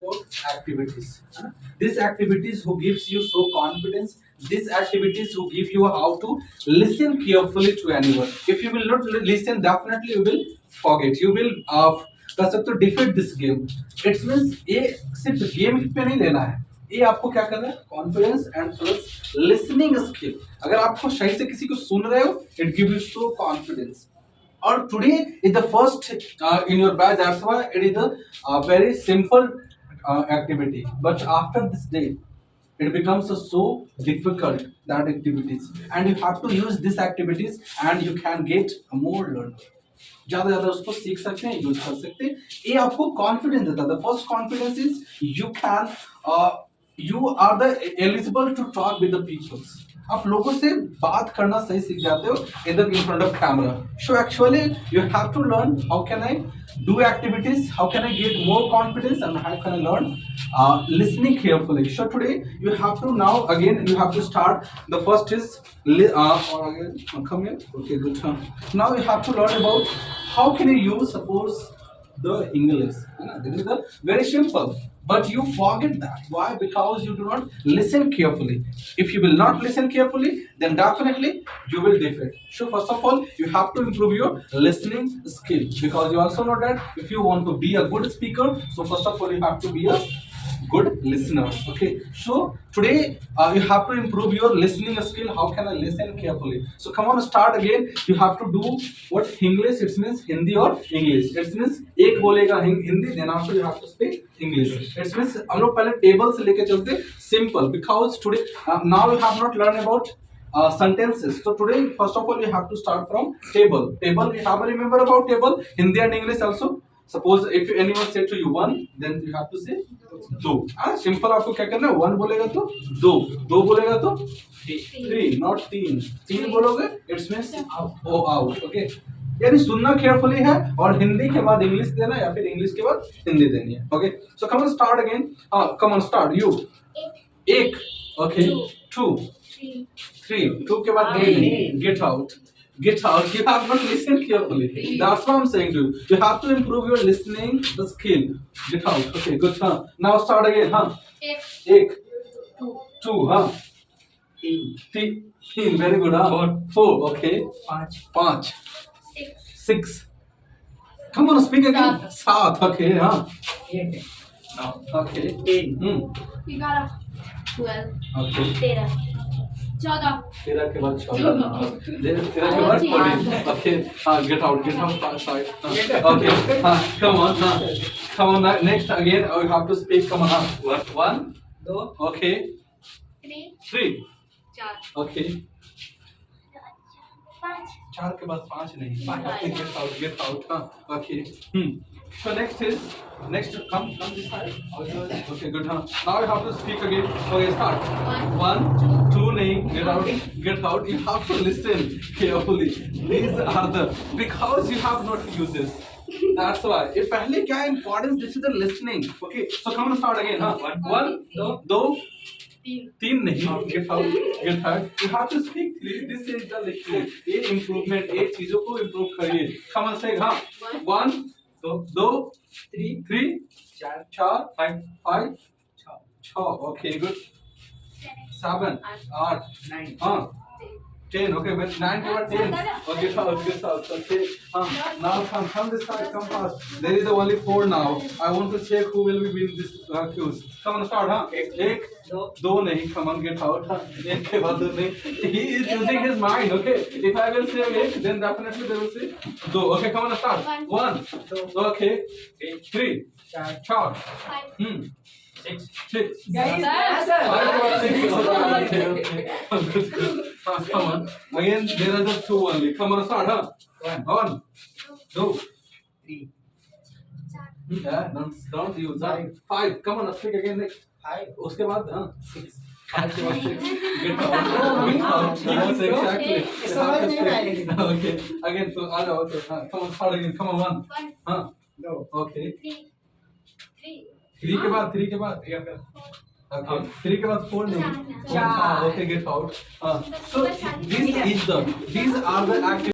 activities. These activities who gives you so confidence. These activities who give you how to listen carefully to anyone. If you will not listen, definitely you will forget. You will कर सकते हो defeat this game. It means ये सिर्फ game पे नहीं लेना है. ये आपको क्या करना है? Confidence and plus listening skill. अगर आपको सही से किसी को सुन रहे हो, it give you so confidence. Or today is the first in your batch. That's why it is a very simple activity. But after this day, it becomes so difficult that activities, and you have to use these activities, and you can get more learner. ज़्यादा उसको सीख सकते हैं, use कर सकते हैं. ये आपको कॉन्फिडेंस देता है. The first confidence is you are the eligible to talk with the people. आप लोगों से बात करना सही सीख जाते हो in front of camera. So actually you have to learn how can I do activities, how can I get more confidence, and how can I learn listening carefully. So today you have to now again you have to start. The first is or again come here. Okay, good. Now you have to learn about how can you use suppose the English. This is the very simple. But you forget that. Why? Because you do not listen carefully. If you will not listen carefully, then definitely you will defeat. So first of all, you have to improve your listening skill. Because you also know that if you want to be a good speaker, so first of all you have to be a good listener. Okay, so today you have to improve your listening skill. How can I listen carefully? So come on, start again. You have to do what English. It means Hindi or English. It means एक बोलेगा Hindi, then after you have to speak English. It means हम लोग पहले table से लेके चलते simple. Because today now you have not learned about sentences. So today first of all you have to start from table. Table you have to remember about table. Hindi and English also. Suppose if anyone said to you one, then you have to say दो. Simple आपको क्या करना है? One बोलेगा तो दो, दो बोलेगा तो थ्री, नॉट तीन. तीन बोलोगे it's means O out. Okay, यानी सुनना केयरफुली है और हिंदी के बाद इंग्लिश देना या फिर इंग्लिश के बाद हिंदी देनी है. Okay, so come on start again. Come on start. You एक. Okay, two, three. टू के बाद get out. Get out. You have not listened carefully. That's what I'm saying to you. You have to improve your listening skill. Get out. Okay, good. Now start again. एक. Two. तीन. Very good. Four. Okay. पाँच. Six. Come on, speak again. सात. Okay. Eight. Okay. 11, 12, Okay. 13, 14. 13 के बाद 14. 13 के बाद 14. Okay. Get out. Side. Okay. Come on. Next again. You have to speak. Come on. One. Two. Okay. 3. 4. Okay. 5. 4 के बाद 5 नहीं. Get out. Okay. So next come this side. Okay, good. Now you have to speak again. Okay, start. 1, 2 नहीं. Get out. You have to listen carefully. These are the because you have not used this. That's why. ये पहले क्या है importance? This is the listening. Okay, so come on, start again. 1, 2, 3 नहीं. Get out. You have to speak 3. This is the listening. ये improvement. ये चीजों को improve करिए. Come on, say 1, 2, 3, 4, 5, 6. Okay, good. 7, 8, 9. 10. Okay, when 9 के बाद 10. Okay, get out. Okay. Now come this side. Come fast. There is only 4 now. I want to check who will be win this quiz. Come on, start. एक, दो नहीं. Come on, get out. एक के बाद दो नहीं. He is using his mind. Okay. If I will say एक, then definitely they will say दो. Okay, come on, start. 1, 2. Okay. 3, 4. 6. Guys, Okay. Come on. Again, there are just 2 only. Come on, start. 1, 2, 3. Yeah, don't use that. 5. Come on, speak again next. 5. उसके बाद 6. 5 के बाद 6. Get out. Yes, exactly. Okay. Again, so okay. Come on, start again. Come on, 1. No. Okay. 3 के बाद okay. 3 के बाद 4 नहीं. Okay, get out. So these are the activities.